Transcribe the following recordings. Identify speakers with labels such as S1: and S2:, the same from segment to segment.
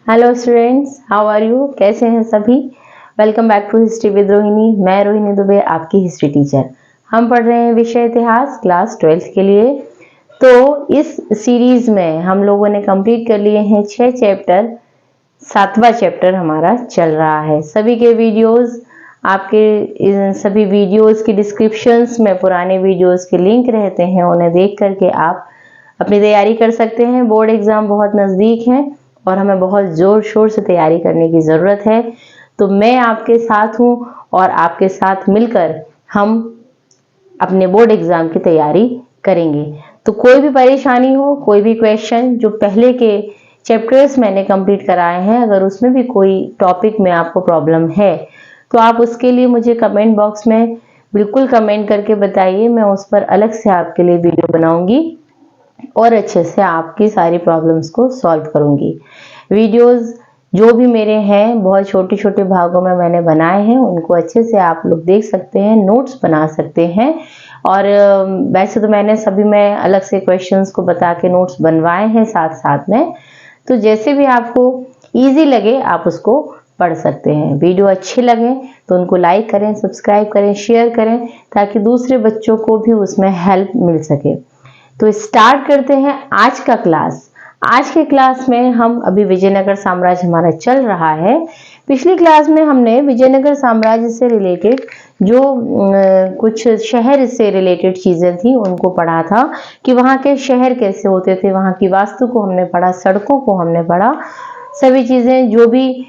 S1: Hello students, how are you? कैसे हैं सभी? Welcome back to history with Rohini. मैं रोहिणी दुबे, आपकी हिस्ट्री टीचर। हम पढ़ रहे हैं विषय इतिहास क्लास 12th के लिए। तो इस सीरीज में हम लोगों ने कंप्लीट कर लिए हैं 6 चैप्टर। 7वां चैप्टर हमारा चल रहा है। सभी के वीडियोस आपके सभी वीडियोस की डिस्क्रिप्शंस में पुराने वीडियोस के लिंक रहते हैं, उन्हें देख करके आप अपनी तैयारी कर सकते हैं। बोर्ड एग्जाम बहुत नज़दीक है और हमें बहुत जोर शोर से तैयारी करने की ज़रूरत है। तो मैं आपके साथ हूँ और आपके साथ मिलकर हम अपने बोर्ड एग्जाम की तैयारी करेंगे। तो कोई भी परेशानी हो, कोई भी क्वेश्चन जो पहले के चैप्टर्स मैंने कंप्लीट कराए हैं, अगर उसमें भी कोई टॉपिक में आपको प्रॉब्लम है तो आप उसके लिए मुझे कमेंट बॉक्स में बिल्कुल कमेंट करके बताइए। मैं उस पर अलग से आपके लिए वीडियो बनाऊंगी और अच्छे से आपकी सारी प्रॉब्लम्स को सॉल्व करूंगी। वीडियोस जो भी मेरे हैं बहुत छोटे छोटे भागों में मैंने बनाए हैं, उनको अच्छे से आप लोग देख सकते हैं, नोट्स बना सकते हैं। और वैसे तो मैंने सभी में अलग से क्वेश्चंस को बता के नोट्स बनवाए हैं साथ साथ में। तो जैसे भी आपको इजी लगे आप उसको पढ़ सकते हैं। वीडियो अच्छे लगे तो उनको लाइक करें, सब्सक्राइब करें, शेयर करें, ताकि दूसरे बच्चों को भी उसमें हेल्प मिल सके। तो स्टार्ट करते हैं आज का क्लास। आज के क्लास में हम अभी विजयनगर साम्राज्य हमारा चल रहा है। पिछली क्लास में हमने विजयनगर साम्राज्य से रिलेटेड जो कुछ शहर से रिलेटेड चीजें थी उनको पढ़ा था कि वहाँ के शहर कैसे होते थे, वहाँ की वास्तु को हमने पढ़ा, सड़कों को हमने पढ़ा, सभी चीजें जो भी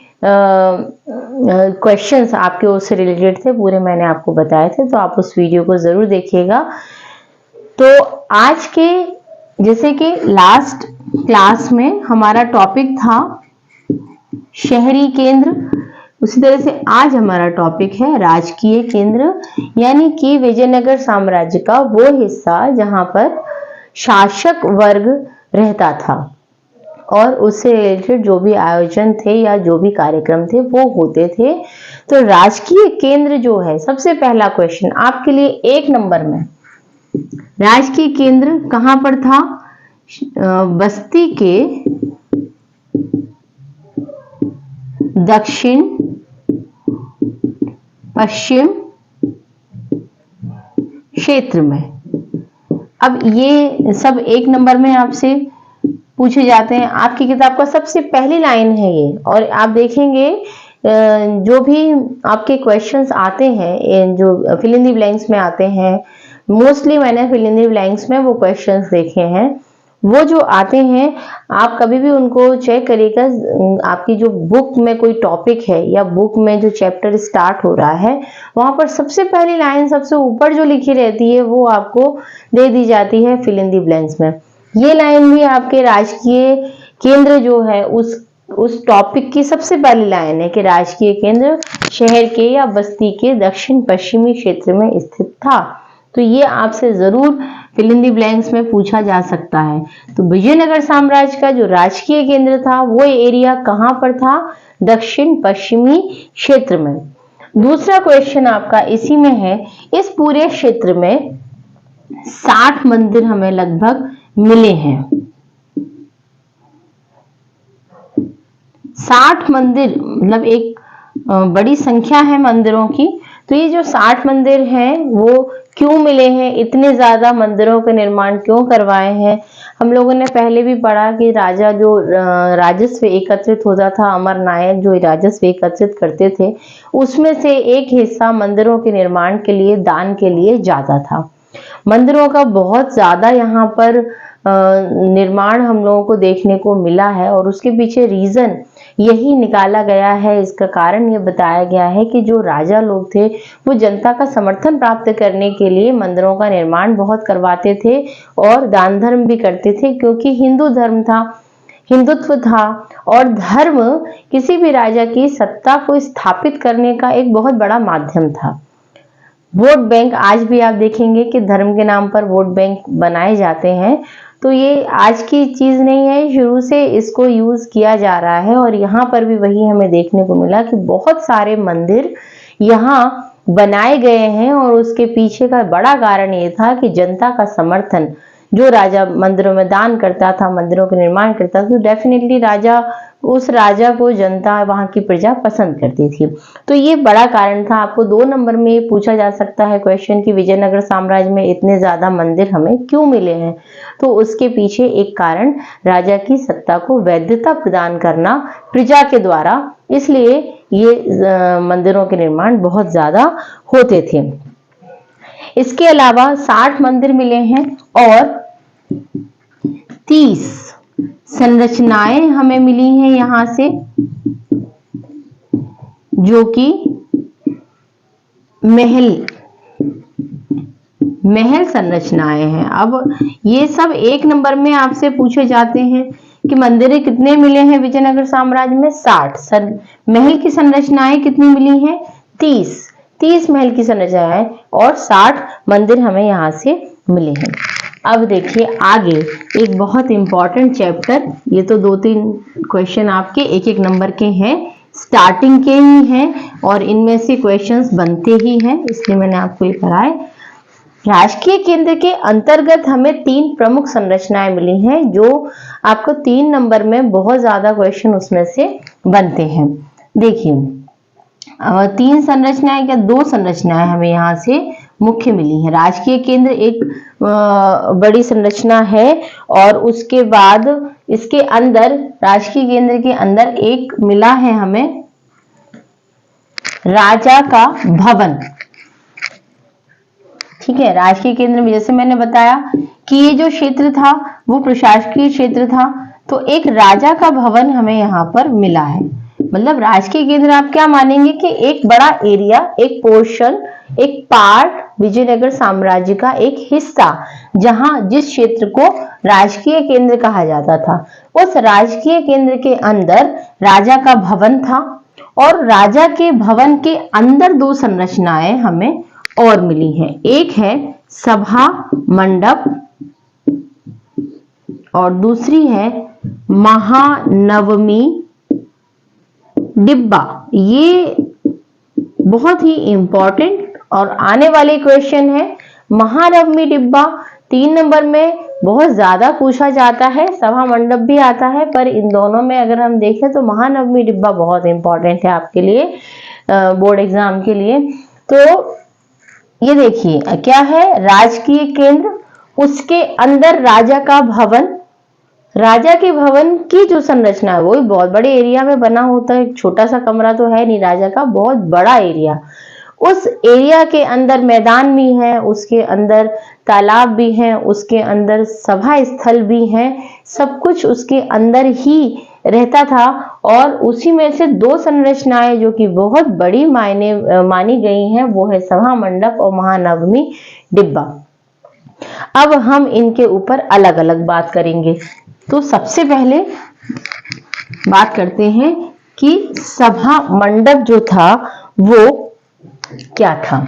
S1: क्वेश्चंस आपके उससे रिलेटेड थे पूरे मैंने आपको बताए थे। तो आप उस वीडियो को जरूर देखिएगा। तो आज के जैसे कि लास्ट क्लास में हमारा टॉपिक था शहरी केंद्र, उसी तरह से आज हमारा टॉपिक है राजकीय केंद्र, यानी कि विजयनगर साम्राज्य का वो हिस्सा जहां पर शासक वर्ग रहता था और उससे रिलेटेड जो भी आयोजन थे या जो भी कार्यक्रम थे वो होते थे। तो राजकीय केंद्र जो है, सबसे पहला क्वेश्चन आपके लिए 1 नंबर में, राजकीय केंद्र कहां पर था? बस्ती के दक्षिण पश्चिम क्षेत्र में। अब ये सब 1 नंबर में आपसे पूछे जाते हैं। आपकी किताब का सबसे पहली लाइन है ये। और आप देखेंगे जो भी आपके क्वेश्चंस आते हैं, जो फिल इन द ब्लैंक्स में आते हैं, मोस्टली मैंने फिल इन द ब्लैंक्स में वो क्वेश्चंस देखे हैं, वो जो आते हैं आप कभी भी उनको चेक करिएगा। आपकी जो बुक में कोई टॉपिक है या बुक में जो चैप्टर स्टार्ट हो रहा है, वहां पर सबसे पहली लाइन सबसे ऊपर जो लिखी रहती है वो आपको दे दी जाती है फिल इन द ब्लैंक्स में। ये लाइन भी आपके राजकीय केंद्र जो है उस टॉपिक की सबसे पहली लाइन है कि राजकीय केंद्र शहर के या बस्ती के दक्षिण पश्चिमी क्षेत्र में स्थित था। तो ये आपसे जरूर फिल इन द ब्लैंक्स में पूछा जा सकता है। तो विजयनगर साम्राज्य का जो राजकीय केंद्र था वो एरिया कहां पर था? दक्षिण पश्चिमी क्षेत्र में। दूसरा क्वेश्चन आपका इसी में है, इस पूरे क्षेत्र में 60 मंदिर हमें लगभग मिले हैं। 60 मंदिर मतलब एक बड़ी संख्या है मंदिरों की। तो ये जो 60 मंदिर हैं वो क्यों मिले हैं? इतने ज्यादा मंदिरों का निर्माण क्यों करवाए हैं? हम लोगों ने पहले भी पढ़ा कि राजा जो राजस्व एकत्रित होता था, अमर नायक जो राजस्व एकत्रित करते थे, उसमें से एक हिस्सा मंदिरों के निर्माण के लिए, दान के लिए जाता था। मंदिरों का बहुत ज्यादा यहाँ पर निर्माण हम लोगों को देखने को मिला है और उसके पीछे रीजन यही निकाला गया है। इसका कारण ये बताया गया है कि जो राजा लोग थे वो जनता का समर्थन प्राप्त करने के लिए मंदिरों का निर्माण बहुत करवाते थे और दान धर्म भी करते थे, क्योंकि हिंदू धर्म था, हिंदुत्व था और धर्म किसी भी राजा की सत्ता को स्थापित करने का एक बहुत बड़ा माध्यम था। वोट बैंक आज भी आप देखेंगे कि धर्म के नाम पर वोट बैंक बनाए जाते हैं। तो ये आज की चीज नहीं है, शुरू से इसको यूज किया जा रहा है और यहाँ पर भी वही हमें देखने को मिला कि बहुत सारे मंदिर यहाँ बनाए गए हैं और उसके पीछे का बड़ा कारण ये था कि जनता का समर्थन, जो राजा मंदिरों में दान करता था, मंदिरों का निर्माण करता था, तो डेफिनेटली राजा उस राजा को जनता, वहां की प्रजा पसंद करती थी। तो ये बड़ा कारण था। आपको 2 नंबर में पूछा जा सकता है क्वेश्चन कि विजयनगर साम्राज्य में इतने ज्यादा मंदिर हमें क्यों मिले हैं। तो उसके पीछे एक कारण राजा की सत्ता को वैधता प्रदान करना प्रजा के द्वारा, इसलिए ये मंदिरों के निर्माण बहुत ज्यादा होते थे। इसके अलावा 60 मंदिर मिले हैं और 30 संरचनाएं हमें मिली हैं यहां से, जो कि महल संरचनाएं हैं। अब ये सब 1 नंबर में आपसे पूछे जाते हैं कि मंदिरें कितने मिले हैं विजयनगर साम्राज्य में, 60। महल की संरचनाएं कितनी मिली हैं, 30 महल की संरचनाएं और 60 मंदिर हमें यहाँ से मिले हैं। अब देखिए आगे एक बहुत इंपॉर्टेंट चैप्टर, ये तो 2-3 क्वेश्चन आपके 1-1 नंबर के हैं, स्टार्टिंग के ही हैं और इनमें से क्वेश्चंस बनते ही हैं, इसलिए मैंने आपको ये पढ़ाए। राजकीय केंद्र के अंतर्गत हमें 3 प्रमुख संरचनाएं मिली हैं, जो आपको 3 नंबर में बहुत ज्यादा क्वेश्चन उसमें से बनते हैं। देखिए 3 संरचनाएं क्या 2 संरचनाएं हमें यहाँ से मुख्य मिली है। राजकीय केंद्र एक बड़ी संरचना है और उसके बाद इसके अंदर, राजकीय केंद्र के अंदर एक मिला है हमें राजा का भवन। ठीक है, राजकीय केंद्र में जैसे मैंने बताया कि ये जो क्षेत्र था वो प्रशासकीय क्षेत्र था, तो एक राजा का भवन हमें यहाँ पर मिला है। मतलब राजकीय केंद्र आप क्या मानेंगे कि एक बड़ा एरिया, एक पोर्शन, एक पार्ट, विजयनगर साम्राज्य का एक हिस्सा, जहां जिस क्षेत्र को राजकीय केंद्र कहा जाता था, उस राजकीय केंद्र के अंदर राजा का भवन था और राजा के भवन के अंदर 2 संरचनाएं हमें और मिली हैं। एक है सभा मंडप और दूसरी है महानवमी डिब्बा। ये बहुत ही इंपॉर्टेंट और आने वाले क्वेश्चन है। महानवमी डिब्बा 3 नंबर में बहुत ज्यादा पूछा जाता है, सभा मंडप भी आता है, पर इन दोनों में अगर हम देखें तो महानवमी डिब्बा बहुत इंपॉर्टेंट है आपके लिए, बोर्ड एग्जाम के लिए। तो ये देखिए क्या है, राजकीय केंद्र, उसके अंदर राजा का भवन, राजा के भवन की जो संरचना है वो भी बहुत बड़े एरिया में बना होता है, एक छोटा सा कमरा तो है नहीं, राजा का बहुत बड़ा एरिया। उस एरिया के अंदर मैदान भी है, उसके अंदर तालाब भी है, उसके अंदर सभा स्थल भी है, सब कुछ उसके अंदर ही रहता था। और उसी में से 2 संरचनाएं जो कि बहुत बड़ी मानी गई हैं, वो है सभा मंडप और महानवमी डिब्बा। अब हम इनके ऊपर अलग अलग बात करेंगे। तो सबसे पहले बात करते हैं कि सभा मंडप जो था वो क्या था।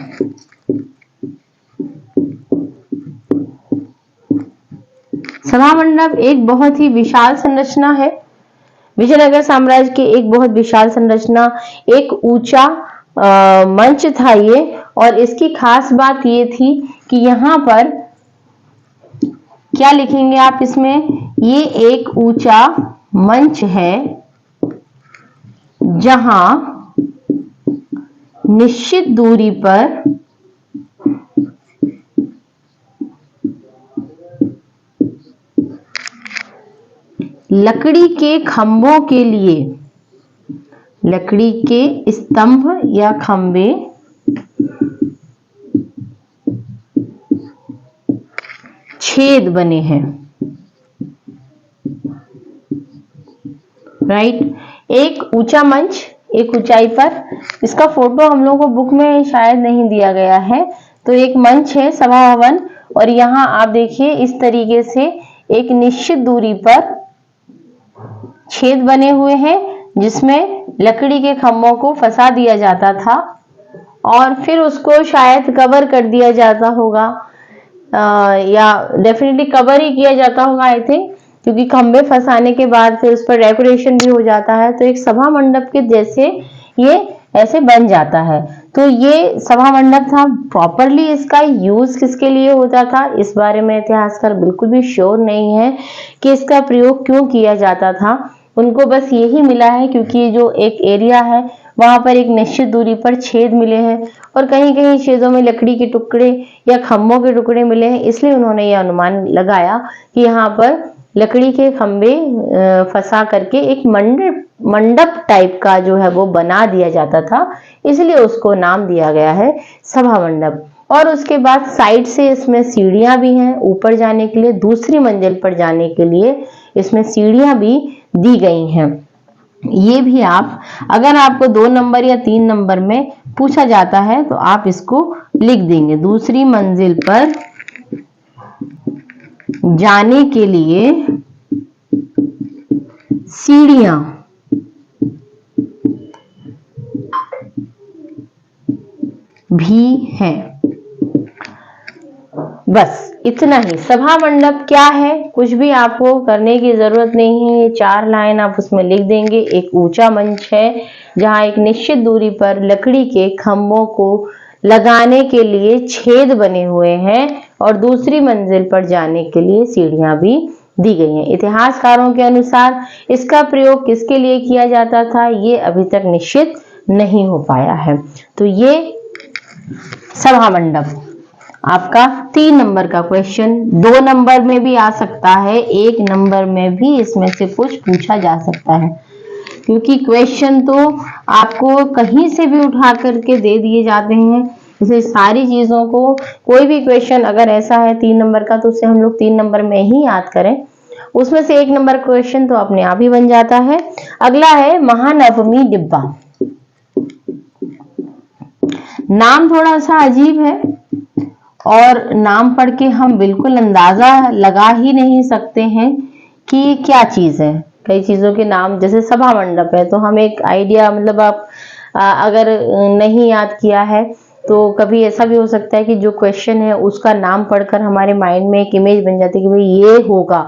S1: सभा मंडप एक बहुत ही विशाल संरचना है, विजयनगर साम्राज्य की एक बहुत विशाल संरचना, एक ऊंचा मंच था ये, और इसकी खास बात ये थी कि यहाँ पर क्या लिखेंगे आप इसमें, ये एक ऊंचा मंच है जहां निश्चित दूरी पर लकड़ी के खंभों के लिए, लकड़ी के स्तंभ या खंभे छेद बने हैं। राइट, एक ऊंचा मंच एक ऊंचाई पर, इसका फोटो हम लोगों को बुक में शायद नहीं दिया गया है। तो एक मंच है सभा भवन, और यहाँ आप देखिए इस तरीके से एक निश्चित दूरी पर छेद बने हुए हैं जिसमें लकड़ी के खंभों को फंसा दिया जाता था और फिर उसको शायद कवर कर दिया जाता होगा, या डेफिनेटली कवर ही किया जाता होगा आई थिंक, क्योंकि खंभे फंसाने के बाद फिर उस पर डेकोरेशन भी हो जाता है। तो एक सभा मंडप के जैसे ये ऐसे बन जाता है। तो ये सभा मंडप था। प्रॉपरली इसका यूज किसके लिए होता था, इस बारे में इतिहासकार बिल्कुल भी श्योर नहीं है कि इसका प्रयोग क्यों किया जाता था। उनको बस यही मिला है क्योंकि जो एक एरिया है वहां पर एक निश्चित दूरी पर छेद मिले हैं और कहीं कहीं छेदों में लकड़ी के टुकड़े या खम्भों के टुकड़े मिले हैं, इसलिए उन्होंने ये अनुमान लगाया कि यहाँ पर लकड़ी के खंभे फंसा करके एक मंडप टाइप का जो है वो बना दिया जाता था, इसलिए उसको नाम दिया गया है सभा मंडप। और उसके बाद साइड से इसमें सीढ़ियां भी हैं ऊपर जाने के लिए, दूसरी मंजिल पर जाने के लिए इसमें सीढ़ियां भी दी गई हैं। ये भी आप, अगर आपको 2 नंबर या 3 नंबर में पूछा जाता है तो आप इसको लिख देंगे। दूसरी मंजिल पर जाने के लिए सीढ़ियां भी हैं। बस इतना ही। सभा मंडप क्या है, कुछ भी आपको करने की जरूरत नहीं है, ये 4 लाइन आप उसमें लिख देंगे। एक ऊंचा मंच है जहां एक निश्चित दूरी पर लकड़ी के खंभों को लगाने के लिए छेद बने हुए हैं और दूसरी मंजिल पर जाने के लिए सीढ़ियां भी दी गई हैं। इतिहासकारों के अनुसार इसका प्रयोग किसके लिए किया जाता था, ये अभी तक निश्चित नहीं हो पाया है। तो ये सभा मंडप आपका 3 नंबर का क्वेश्चन। 2 नंबर में भी आ सकता है, 1 नंबर में भी इसमें से कुछ पूछा जा सकता है, क्योंकि क्वेश्चन तो आपको कहीं से भी उठा करके दे दिए जाते हैं। इसे सारी चीजों को, कोई भी क्वेश्चन अगर ऐसा है 3 नंबर का तो उसे हम लोग 3 नंबर में ही याद करें, उसमें से 1 नंबर क्वेश्चन तो अपने आप ही बन जाता है। अगला है महानवमी डिब्बा। नाम थोड़ा सा अजीब है और नाम पढ़ के हम बिल्कुल अंदाजा लगा ही नहीं सकते हैं कि क्या चीज है। कई चीजों के नाम, जैसे सभा मंडप है तो हम एक आइडिया, मतलब आप अगर नहीं याद किया है तो कभी ऐसा भी हो सकता है कि जो क्वेश्चन है उसका नाम पढ़कर हमारे माइंड में एक इमेज बन जाती है कि भाई ये होगा,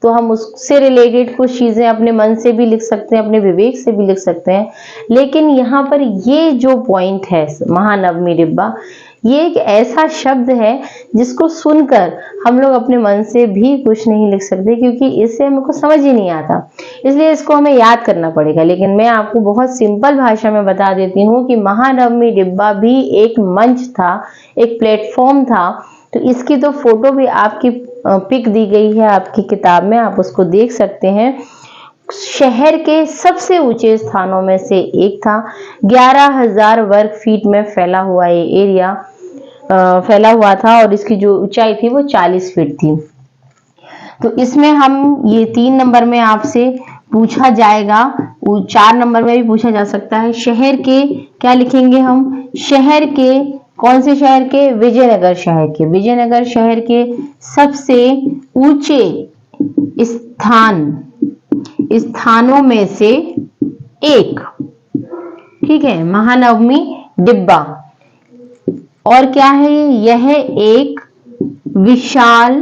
S1: तो हम उससे रिलेटेड कुछ चीजें अपने मन से भी लिख सकते हैं, अपने विवेक से भी लिख सकते हैं। लेकिन यहाँ पर ये जो पॉइंट है महानवमी डिब्बा, ये एक ऐसा शब्द है जिसको सुनकर हम लोग अपने मन से भी कुछ नहीं लिख सकते, क्योंकि इससे हमको समझ ही नहीं आता, इसलिए इसको हमें याद करना पड़ेगा। लेकिन मैं आपको बहुत सिंपल भाषा में बता देती हूँ कि महानवमी डिब्बा भी एक मंच था, एक प्लेटफॉर्म था। तो इसकी तो फोटो भी आपकी पिक दी गई है आपकी किताब में, आप उसको देख सकते हैं। शहर के सबसे ऊंचे स्थानों में से एक था। 11,000 वर्ग फीट में फैला हुआ ये एरिया फैला हुआ था और इसकी जो ऊंचाई थी वो 40 फीट थी। तो इसमें हम ये 3 नंबर में आपसे पूछा जाएगा, 4 नंबर में भी पूछा जा सकता है। शहर के क्या लिखेंगे हम, शहर के, कौन से शहर के, विजयनगर शहर के, विजयनगर शहर के सबसे ऊंचे स्थानों में से एक, ठीक है, महानवमी डिब्बा। और क्या है, यह एक विशाल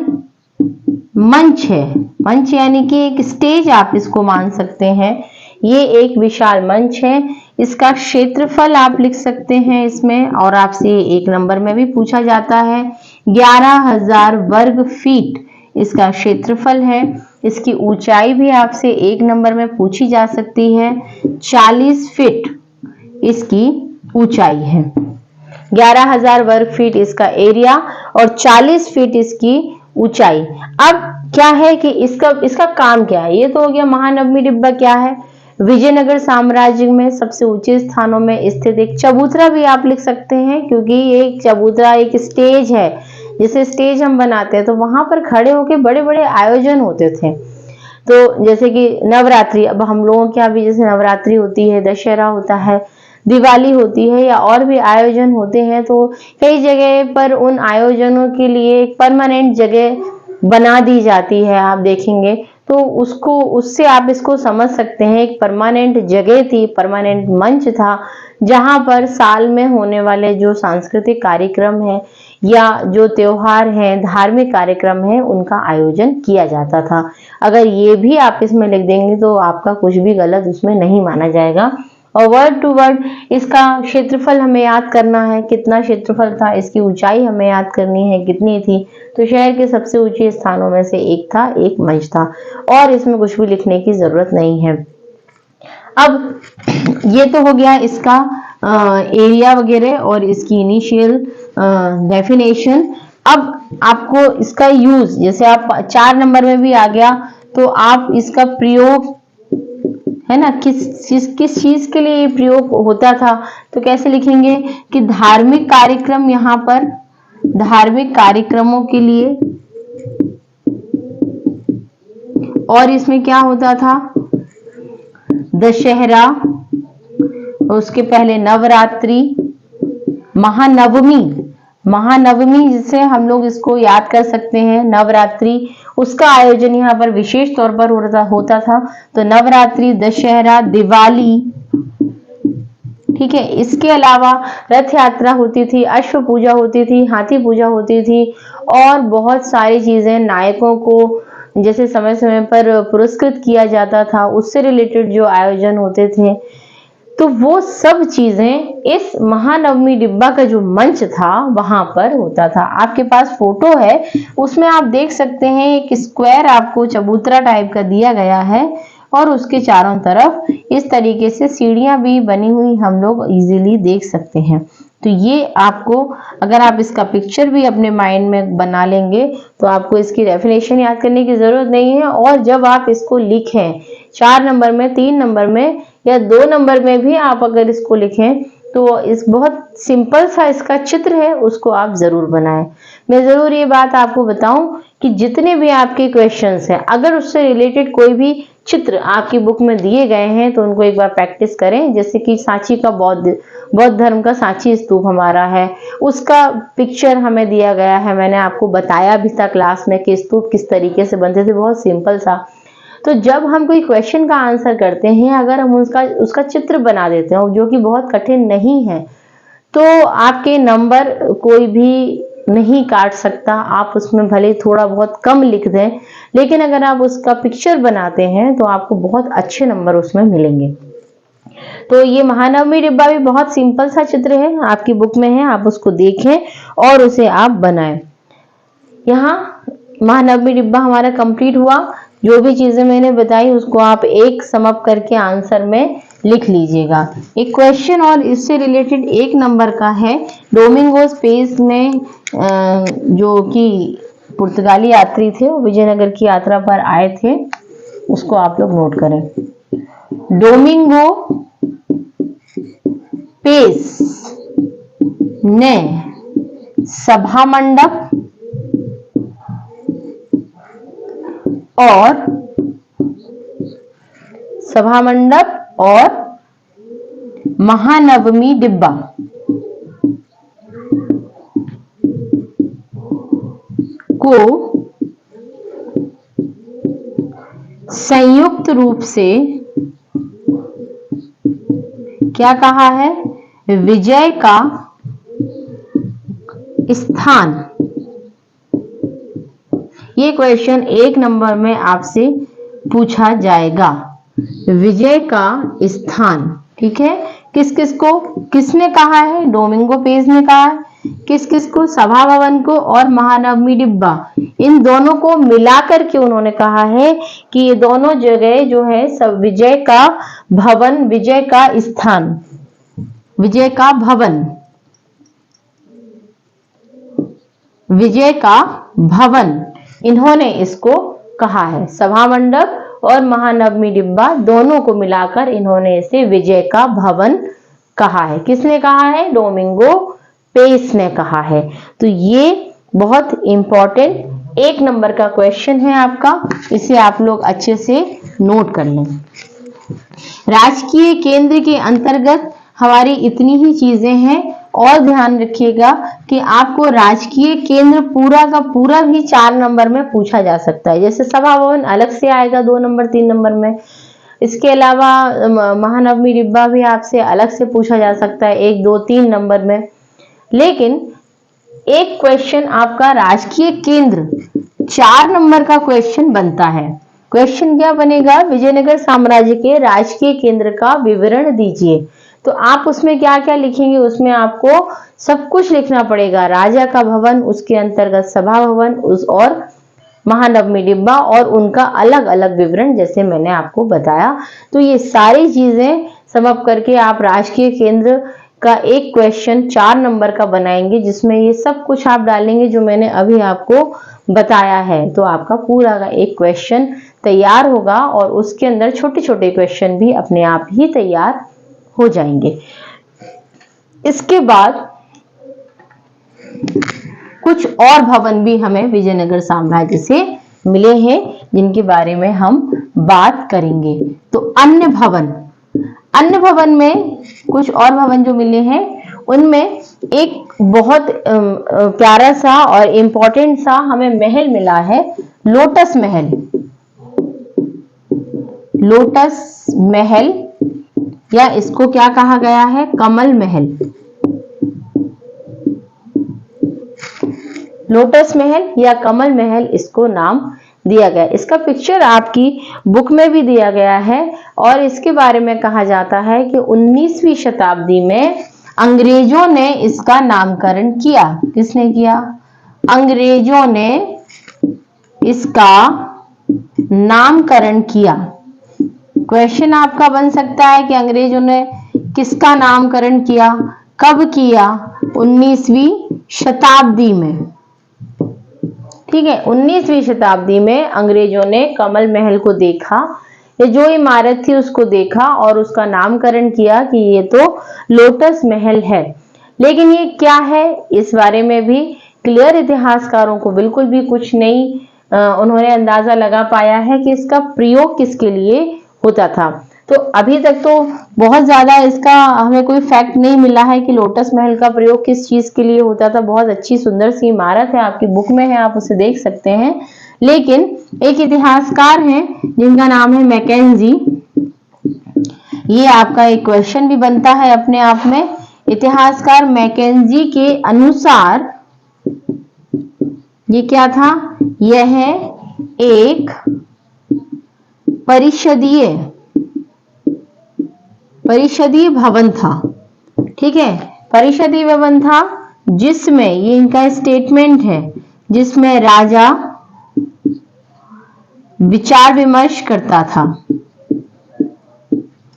S1: मंच है। मंच यानी कि एक स्टेज आप इसको मान सकते हैं। ये एक विशाल मंच है। इसका क्षेत्रफल आप लिख सकते हैं इसमें, और आपसे 1 नंबर में भी पूछा जाता है। 11,000 वर्ग फीट इसका क्षेत्रफल है। इसकी ऊंचाई भी आपसे 1 नंबर में पूछी जा सकती है। 40 फीट इसकी ऊंचाई है। 11,000 वर्ग फीट इसका एरिया और 40 फीट इसकी ऊंचाई। अब क्या है कि इसका काम क्या है, ये तो हो गया महानवमी डिब्बा क्या है। विजयनगर साम्राज्य में सबसे ऊंचे स्थानों में स्थित एक चबूतरा भी आप लिख सकते हैं, क्योंकि ये एक चबूतरा एक स्टेज है। जैसे स्टेज हम बनाते हैं तो वहां पर खड़े होकर बड़े बड़े आयोजन होते थे। तो जैसे कि नवरात्रि, अब हम लोगों के यहाँ भी जैसे नवरात्रि होती है, दशहरा होता है, दिवाली होती है, या और भी आयोजन होते हैं, तो कई जगह पर उन आयोजनों के लिए एक परमानेंट जगह बना दी जाती है। आप देखेंगे तो उससे आप इसको समझ सकते हैं। एक परमानेंट जगह थी, परमानेंट मंच था, जहां पर साल में होने वाले जो सांस्कृतिक कार्यक्रम है या जो त्योहार हैं, धार्मिक कार्यक्रम है, उनका आयोजन किया जाता था। अगर ये भी आप इसमें लिख देंगे तो आपका कुछ भी गलत उसमें नहीं माना जाएगा। और वर्ड टू वर्ड इसका क्षेत्रफल हमें याद करना है, कितना क्षेत्रफल था, इसकी ऊंचाई हमें याद करनी है कितनी थी। तो शहर के सबसे ऊंचे स्थानों में से एक था, एक मंच था, और इसमें कुछ भी लिखने की जरूरत नहीं है। अब ये तो हो गया इसका एरिया वगैरह और इसकी इनिशियल डेफिनेशन। अब आपको इसका यूज, जैसे आप 4 नंबर में भी आ गया, तो आप इसका प्रयोग है ना, किस चीज के लिए ये प्रयोग होता था, तो कैसे लिखेंगे कि धार्मिक कार्यक्रम, यहाँ पर धार्मिक कार्यक्रमों के लिए, और इसमें क्या होता था, दशहरा, उसके पहले नवरात्रि, महानवमी, महानवमी जिसे हम लोग इसको याद कर सकते हैं, नवरात्रि, उसका आयोजन यहाँ पर विशेष तौर पर होता था। तो नवरात्रि, दशहरा, दिवाली, ठीक है। इसके अलावा रथ यात्रा होती थी, अश्व पूजा होती थी, हाथी पूजा होती थी, और बहुत सारी चीजें, नायकों को जैसे समय समय पर पुरस्कृत किया जाता था, उससे रिलेटेड जो आयोजन होते थे, तो वो सब चीजें इस महानवमी डिब्बा का जो मंच था वहां पर होता था। आपके पास फोटो है, उसमें आप देख सकते हैं एक स्क्वायर आपको चबूतरा टाइप का दिया गया है, और उसके चारों तरफ इस तरीके से सीढ़ियां भी बनी हुई हम लोग इजीली देख सकते हैं। तो ये आपको, अगर आप इसका पिक्चर भी अपने माइंड में बना लेंगे तो आपको इसकी डेफिनेशन याद करने की जरूरत नहीं है। और जब आप इसको लिखें 4 नंबर में, 3 नंबर में या 2 नंबर में भी आप अगर इसको लिखें, तो इस बहुत सिंपल सा इसका चित्र है, उसको आप जरूर बनाएं। मैं जरूर ये बात आपको बताऊं कि जितने भी आपके क्वेश्चंस हैं, अगर उससे रिलेटेड कोई भी चित्र आपकी बुक में दिए गए हैं तो उनको एक बार प्रैक्टिस करें। जैसे कि सांची का बौद्ध धर्म का सांची स्तूप हमारा है, उसका पिक्चर हमें दिया गया है, मैंने आपको बताया भी था क्लास में कि स्तूप किस तरीके से बनते थे, बहुत सिंपल सा। तो जब हम कोई क्वेश्चन का आंसर करते हैं, अगर हम उसका चित्र बना देते हैं जो कि बहुत कठिन नहीं है, तो आपके नंबर कोई भी नहीं काट सकता। आप उसमें भले थोड़ा बहुत कम लिख दें, लेकिन अगर आप उसका पिक्चर बनाते हैं तो आपको बहुत अच्छे नंबर उसमें मिलेंगे। तो ये महानवमी डिब्बा भी बहुत सिंपल सा चित्र है, आपकी बुक में है, आप उसको देखें और उसे आप बनाएं। यहाँ महानवमी डिब्बा हमारा कंप्लीट हुआ। जो भी चीजें मैंने बताई उसको आप एक सम अप करके आंसर में लिख लीजिएगा। एक क्वेश्चन और इससे रिलेटेड 1 नंबर का है, डोमिंगोस पेस में जो कि पुर्तगाली यात्री थे, वो विजयनगर की यात्रा पर आए थे, उसको आप लोग नोट करें। डोमिंगो पेस ने सभा मंडप और महानवमी डिब्बा को संयुक्त रूप से क्या कहा है, विजय का स्थान। ये क्वेश्चन 1 नंबर में आपसे पूछा जाएगा, विजय का स्थान, ठीक है। किसने कहा है, डोमिंगो पेस ने कहा है। किस को, सभा भवन को और महानवमी डिब्बा, इन दोनों को मिलाकर के उन्होंने कहा है कि ये दोनों जगह जो है सब विजय का भवन, विजय का स्थान, विजय का भवन, विजय का भवन, इन्होंने इसको कहा है। सभा मंडप और महानवमी डिब्बा दोनों को मिलाकर इन्होंने इसे विजय का भवन कहा है। किसने कहा है, डोमिंगो पेस ने कहा है। तो ये बहुत इंपॉर्टेंट 1 नंबर का क्वेश्चन है आपका, इसे आप लोग अच्छे से नोट कर लें। राजकीय केंद्र के अंतर्गत हमारी इतनी ही चीजें हैं, और ध्यान रखिएगा कि आपको राजकीय केंद्र पूरा का पूरा भी 4 नंबर में पूछा जा सकता है। जैसे सभा भवन अलग से आएगा 2 नंबर 3 नंबर में, इसके अलावा महानवमी डिब्बा भी आपसे अलग से पूछा जा सकता है 1, 2, 3 नंबर में। लेकिन एक क्वेश्चन आपका राजकीय केंद्र 4 नंबर का क्वेश्चन बनता है। क्वेश्चन क्या बनेगा, विजयनगर साम्राज्य के राजकीय केंद्र का विवरण दीजिए। तो आप उसमें क्या क्या लिखेंगे, उसमें आपको सब कुछ लिखना पड़ेगा। राजा का भवन, उसके अंतर्गत सभा भवन, उस और महानवमी डिब्बा और उनका अलग अलग विवरण, जैसे मैंने आपको बताया। तो ये सारी चीजें समअप करके आप राजकीय केंद्र का एक क्वेश्चन 4 नंबर का बनाएंगे, जिसमें ये सब कुछ आप डालेंगे जो मैंने अभी आपको बताया है। तो आपका पूरा का एक क्वेश्चन तैयार होगा और उसके अंदर छोटे छोटे क्वेश्चन भी अपने आप ही तैयार हो जाएंगे। इसके बाद कुछ और भवन भी हमें विजयनगर साम्राज्य से मिले हैं, जिनके बारे में हम बात करेंगे। तो अन्य भवन में कुछ और भवन जो मिले हैं, उनमें एक बहुत प्यारा सा और इम्पोर्टेंट सा हमें महल मिला है, लोटस महल। लोटस महल या इसको क्या कहा गया है, कमल महल। लोटस महल या कमल महल इसको नाम दिया गया। इसका पिक्चर आपकी बुक में भी दिया गया है और इसके बारे में कहा जाता है कि 19वीं शताब्दी में अंग्रेजों ने इसका नामकरण किया। किसने किया? अंग्रेजों ने इसका नामकरण किया। क्वेश्चन आपका बन सकता है कि अंग्रेजों ने किसका नामकरण किया, कब किया? 19वीं शताब्दी में। ठीक है, 19वीं शताब्दी में अंग्रेजों ने कमल महल को देखा, ये जो इमारत थी उसको देखा और उसका नामकरण किया कि ये तो लोटस महल है। लेकिन ये क्या है, इस बारे में भी क्लियर इतिहासकारों को बिल्कुल भी कुछ नहीं उन्होंने अंदाजा लगा पाया है कि इसका प्रयोग किसके लिए होता था। तो अभी तक तो बहुत ज्यादा इसका हमें कोई फैक्ट नहीं मिला है कि लोटस महल का प्रयोग किस चीज के लिए होता था। बहुत अच्छी सुंदर सी इमारत है, आपकी बुक में है, आप उसे देख सकते हैं। लेकिन एक इतिहासकार हैं जिनका नाम है मैकेंजी, ये आपका एक क्वेश्चन भी बनता है अपने आप में। इतिहासकार मैकेंजी के अनुसार ये क्या था, यह एक परिषदीय भवन था। ठीक है, परिषदीय भवन था जिसमें, ये इनका स्टेटमेंट है, जिसमें राजा विचार विमर्श करता था।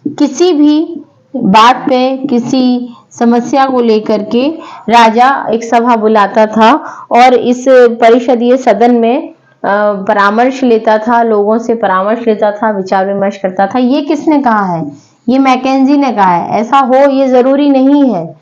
S1: किसी भी बात पे, किसी समस्या को लेकर के राजा एक सभा बुलाता था और इस परिषदीय सदन में परामर्श लेता था, लोगों से परामर्श लेता था, विचार विमर्श करता था। ये किसने कहा है? ये मैकेंजी ने कहा है। ऐसा हो ये जरूरी नहीं है,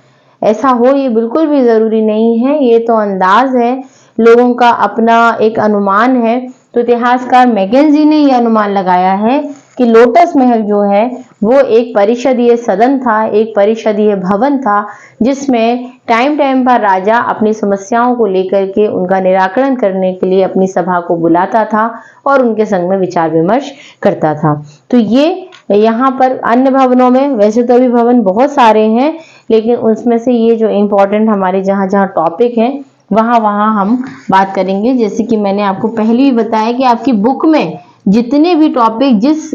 S1: ऐसा हो ये बिल्कुल भी जरूरी नहीं है, ये तो अंदाज है, लोगों का अपना एक अनुमान है। तो इतिहासकार मैकेंजी ने यह अनुमान लगाया है कि लोटस महल जो है वो एक परिषदीय सदन था, एक परिषदीय भवन था, जिसमें टाइम टाइम पर राजा अपनी समस्याओं को लेकर के उनका निराकरण करने के लिए अपनी सभा को बुलाता था और उनके संग में विचार विमर्श करता था। तो ये यहाँ पर अन्य भवनों में, वैसे तो अभी भवन बहुत सारे हैं, लेकिन उसमें से ये जो इम्पोर्टेंट हमारे जहाँ जहाँ टॉपिक हैं वहाँ हम बात करेंगे। जैसे कि मैंने आपको पहले ही बताया कि आपकी बुक में जितने भी टॉपिक जिस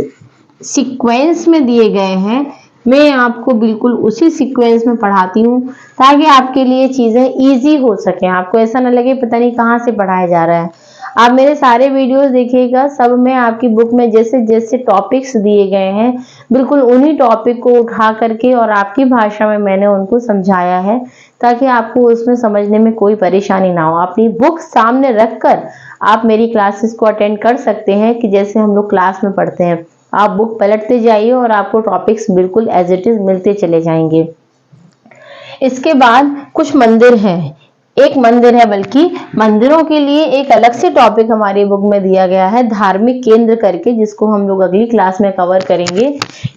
S1: सीक्वेंस में दिए गए हैं, मैं आपको बिल्कुल उसी सीक्वेंस में पढ़ाती हूँ ताकि आपके लिए चीजें इजी हो सके, आपको ऐसा ना लगे पता नहीं कहाँ से पढ़ाया जा रहा है। आप मेरे सारे वीडियोस देखिएगा, सब में आपकी बुक में जैसे जैसे टॉपिक्स दिए गए हैं, बिल्कुल उन्हीं टॉपिक को उठा करके और आपकी भाषा में मैंने उनको समझाया है ताकि आपको उसमें समझने में कोई परेशानी ना हो। अपनी बुक सामने रखकर आप मेरी क्लासेस को अटेंड कर सकते हैं कि जैसे हम लोग क्लास में पढ़ते हैं। आप बुक पलटते जाइए और आपको टॉपिक्स बिल्कुल एज इट इज मिलते चले जाएंगे। इसके बाद कुछ मंदिर हैं, एक मंदिर है, बल्कि मंदिरों के लिए एक अलग से टॉपिक हमारी बुक में दिया गया है, धार्मिक केंद्र करके, जिसको हम लोग अगली क्लास में कवर करेंगे।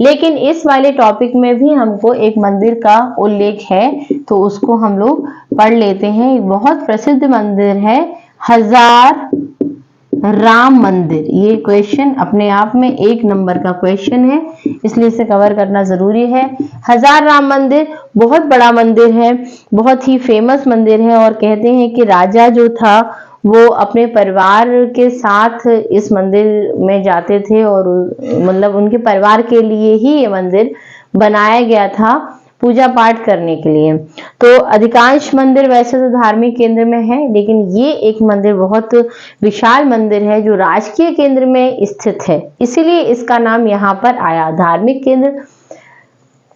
S1: लेकिन इस वाले टॉपिक में भी हमको एक मंदिर का उल्लेख है, तो उसको हम लोग पढ़ लेते हैं। एक बहुत प्रसिद्ध मंदिर है हजार राम मंदिर। ये क्वेश्चन अपने आप में 1 नंबर का क्वेश्चन है, इसलिए इसे कवर करना जरूरी है। हजार राम मंदिर बहुत बड़ा मंदिर है, बहुत ही फेमस मंदिर है और कहते हैं कि राजा जो था वो अपने परिवार के साथ इस मंदिर में जाते थे और मतलब उनके परिवार के लिए ही ये मंदिर बनाया गया था पूजा पाठ करने के लिए। तो अधिकांश मंदिर वैसे तो धार्मिक केंद्र में है, लेकिन ये एक मंदिर बहुत विशाल मंदिर है जो राजकीय केंद्र में स्थित है, इसीलिए इसका नाम यहाँ पर आया। धार्मिक केंद्र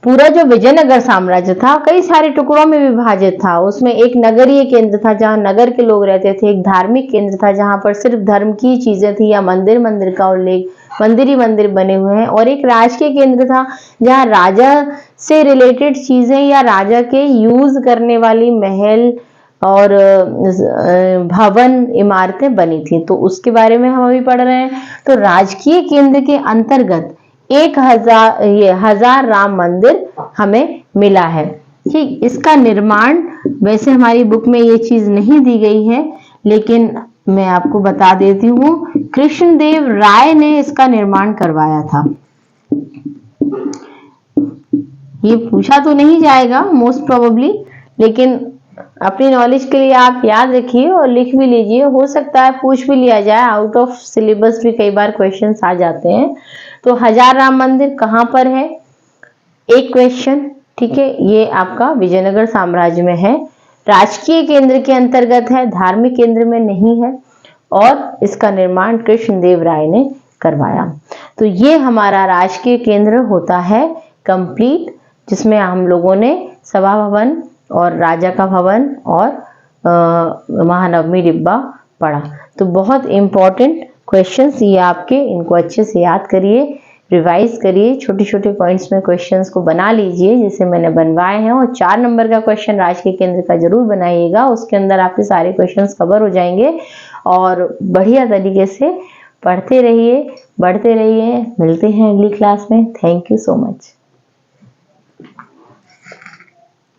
S1: पूरा जो विजयनगर साम्राज्य था कई सारे टुकड़ों में विभाजित था। उसमें एक नगरीय केंद्र था जहां नगर के लोग रहते थे, एक धार्मिक केंद्र था जहां पर सिर्फ धर्म की चीजें थी या मंदिर का उल्लेख, मंदिर ही मंदिर बने हुए हैं, और एक राजकीय केंद्र था जहां राजा से रिलेटेड चीजें या राजा के यूज करने वाली महल और भवन इमारतें बनी थी। तो उसके बारे में हम अभी पढ़ रहे हैं। तो राजकीय केंद्र के अंतर्गत 1000 राम मंदिर हमें मिला है। ठीक, इसका निर्माण वैसे हमारी बुक में ये चीज नहीं दी गई है, लेकिन मैं आपको बता देती हूँ, कृष्णदेव राय ने इसका निर्माण करवाया था। ये पूछा तो नहीं जाएगा मोस्ट प्रोबेबली, लेकिन अपनी नॉलेज के लिए आप याद रखिए और लिख भी लीजिए, हो सकता है पूछ भी लिया जाए, आउट ऑफ सिलेबस भी कई बार क्वेश्चंस आ जाते हैं। तो 1000 राम मंदिर कहाँ पर है, एक क्वेश्चन। ठीक है, ये आपका विजयनगर साम्राज्य में है, राजकीय केंद्र के अंतर्गत है, धार्मिक केंद्र में नहीं है, और इसका निर्माण कृष्णदेव राय ने करवाया। तो ये हमारा राजकीय केंद्र होता है कंप्लीट, जिसमें हम लोगों ने सभा भवन और राजा का भवन और महानवमी डिब्बा पढ़ा। तो बहुत इंपॉर्टेंट क्वेश्चंस ये आपके, इनको अच्छे से याद करिए, रिवाइज करिए, छोटे छोटे पॉइंट्स में क्वेश्चंस को बना लीजिए जैसे मैंने बनवाए हैं, और 4 नंबर का क्वेश्चन राजकीय केंद्र का जरूर बनाइएगा, उसके अंदर आपके सारे क्वेश्चंस कवर हो जाएंगे। और बढ़िया तरीके से पढ़ते रहिए, बढ़ते रहिए। मिलते हैं अगली क्लास में। Thank you so much.